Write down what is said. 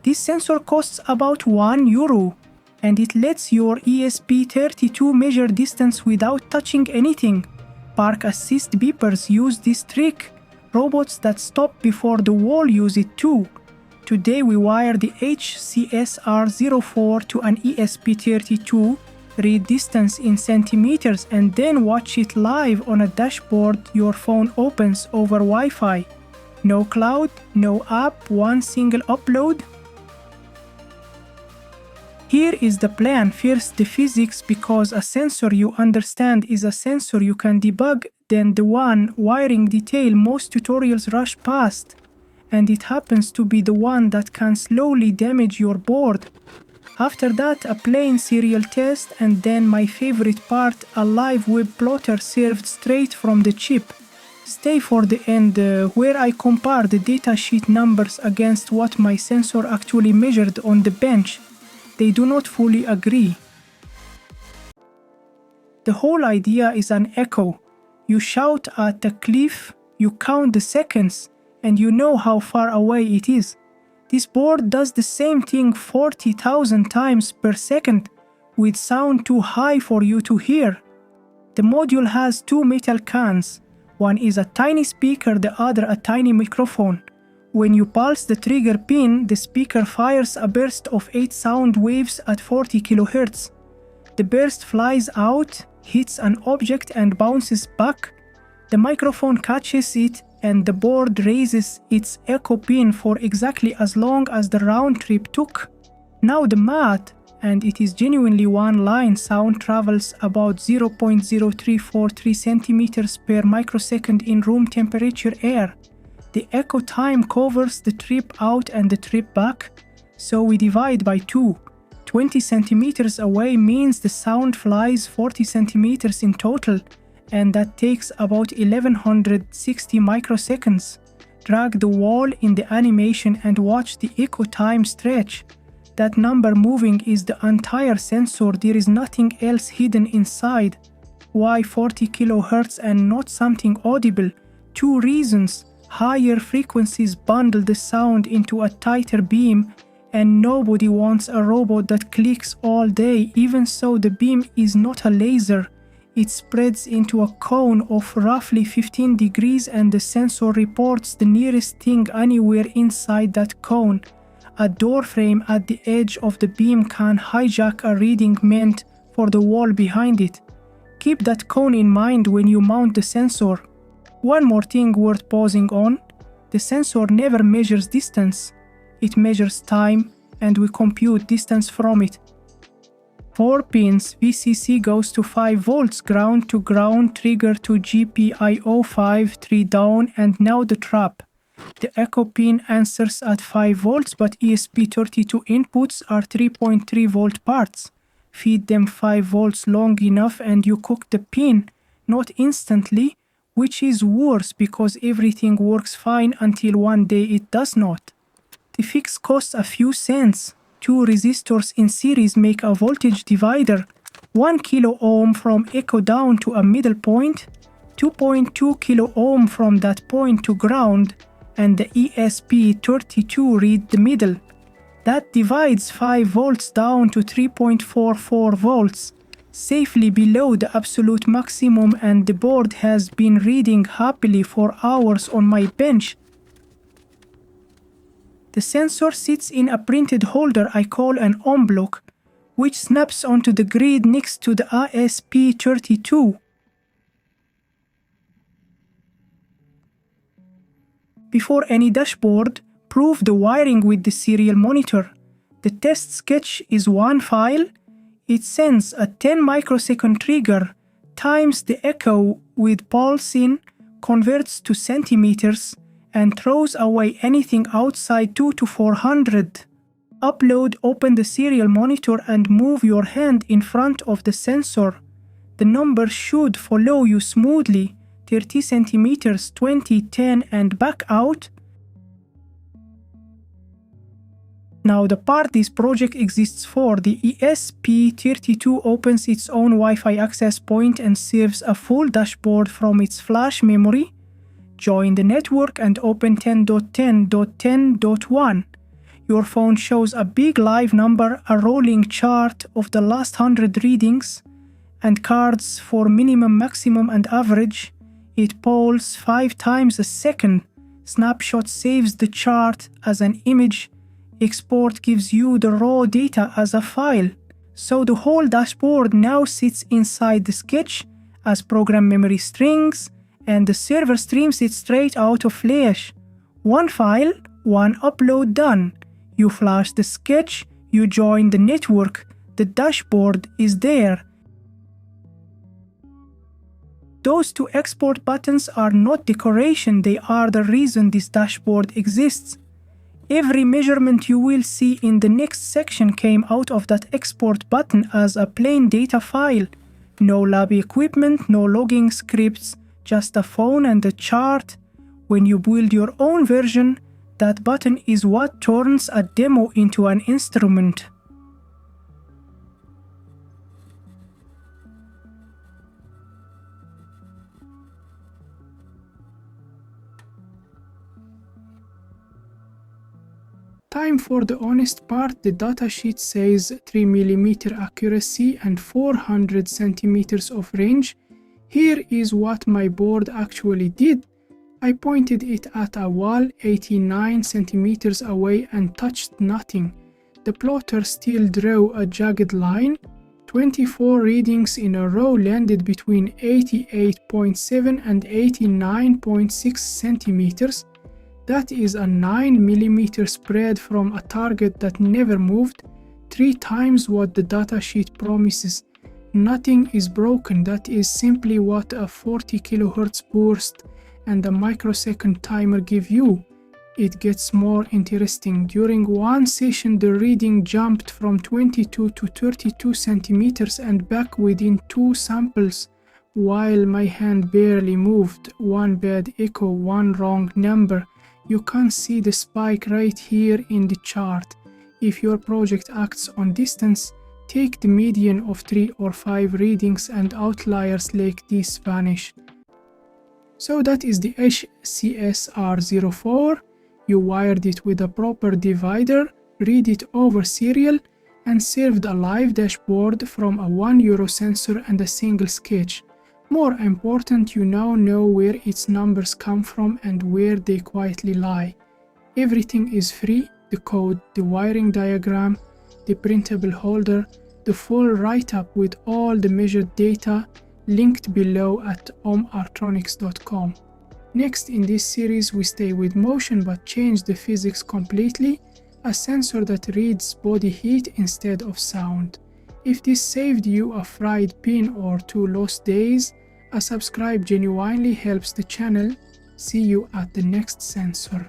This sensor costs about €1 and it lets your ESP32 measure distance without touching anything. Park assist beepers use this trick. Robots that stop before the wall use it too. Today we wire the HC-SR04 to an ESP32, read distance in centimeters and then watch it live on a dashboard your phone opens over Wi-Fi. No cloud, no app, one single upload. Here is the plan. First the physics, because a sensor you understand is a sensor you can debug, then the one wiring detail most tutorials rush past, and it happens to be the one that can slowly damage your board. After that a plain serial test, and then my favorite part, a live web plotter served straight from the chip. Stay for the end where I compare the datasheet numbers against what my sensor actually measured on the bench. They do not fully agree. The whole idea is an echo. You shout at the cliff, you count the seconds, and you know how far away it is. This board does the same thing 40,000 times per second with sound too high for you to hear. The module has two metal cans. One is a tiny speaker, the other a tiny microphone. When you pulse the trigger pin, the speaker fires a burst of 8 sound waves at 40 kHz. The burst flies out, hits an object and bounces back. The microphone catches it and the board raises its echo pin for exactly as long as the round trip took. Now the math, and it is genuinely one line, sound travels about 0.0343 centimeters per microsecond in room temperature air. The echo time covers the trip out and the trip back, so we divide by 2. 20 centimeters away means the sound flies 40 centimeters in total, and that takes about 1160 microseconds. Drag the wall in the animation and watch the echo time stretch. That number moving is the entire sensor, there is nothing else hidden inside. Why 40 kHz and not something audible? 2 reasons. Higher frequencies bundle the sound into a tighter beam, and nobody wants a robot that clicks all day. Even so, the beam is not a laser. It spreads into a cone of roughly 15 degrees and the sensor reports the nearest thing anywhere inside that cone. A door frame at the edge of the beam can hijack a reading meant for the wall behind it. Keep that cone in mind when you mount the sensor. One more thing worth pausing on. The sensor never measures distance. It measures time, and we compute distance from it. 4 pins, VCC goes to 5 volts, ground to ground, trigger to GPIO 5, 3 down, and now the trap. The echo pin answers at 5 volts, but ESP32 inputs are 3.3 volt parts. Feed them 5 volts long enough and you cook the pin, not instantly, which is worse because everything works fine until one day it does not. The fix costs a few cents. 2 resistors in series make a voltage divider. 1 kilo ohm from echo down to a middle point, 2.2 kilo ohm from that point to ground, and the ESP32 read the middle. That divides 5 volts down to 3.44 volts, safely below the absolute maximum, and the board has been reading happily for hours on my bench. The sensor sits in a printed holder I call an OmBlock, which snaps onto the grid next to the ESP32. Before any dashboard, prove the wiring with the serial monitor. The test sketch is one file. It sends a 10 microsecond trigger, times the echo with pulse in, converts to centimeters, and throws away anything outside 2 to 400. Upload, open the serial monitor and move your hand in front of the sensor. The numbers should follow you smoothly, 30 centimeters, 20, 10, and back out. Now the part this project exists for, the ESP32 opens its own Wi-Fi access point and serves a full dashboard from its flash memory. Join the network and open 10.10.10.1. Your phone shows a big live number, a rolling chart of the last 100 readings, and cards for minimum, maximum, and average. It polls 5 times a second. Snapshot saves the chart as an image. Export gives you the raw data as a file. So the whole dashboard now sits inside the sketch as program memory strings, and the server streams it straight out of Flash. One file, one upload done. You flash the sketch, you join the network, the dashboard is there. Those 2 export buttons are not decoration, they are the reason this dashboard exists. Every measurement you will see in the next section came out of that export button as a plain data file. No lab equipment, no logging scripts, just a phone and a chart. When you build your own version, that button is what turns a demo into an instrument. Time for the honest part. The datasheet says 3mm accuracy and 400 centimeters of range. Here is what my board actually did. I pointed it at a wall 89 centimeters away and touched nothing. The plotter still drew a jagged line. 24 readings in a row landed between 88.7 and 89.6 centimeters. That is a 9mm spread from a target that never moved, 3 times what the datasheet promises. Nothing is broken. That is simply what a 40 kHz burst and a microsecond timer give you. It gets more interesting. During one session, the reading jumped from 22 to 32 centimeters and back within 2 samples, while my hand barely moved. 1 bad echo, 1 wrong number. You can see the spike right here in the chart. If your project acts on distance, take the median of 3 or 5 readings and outliers like this vanish. So that is the HC-SR04. You wired it with a proper divider, read it over serial, and served a live dashboard from a €1 sensor and a single sketch. More important, you now know where its numbers come from and where they quietly lie. Everything is free: the code, the wiring diagram, the printable holder, the full write-up with all the measured data, linked below at OmArTronics.com. Next in this series we stay with motion but change the physics completely, a sensor that reads body heat instead of sound. If this saved you a fried pin or 2 lost days, a subscribe genuinely helps the channel. See you at the next sensor.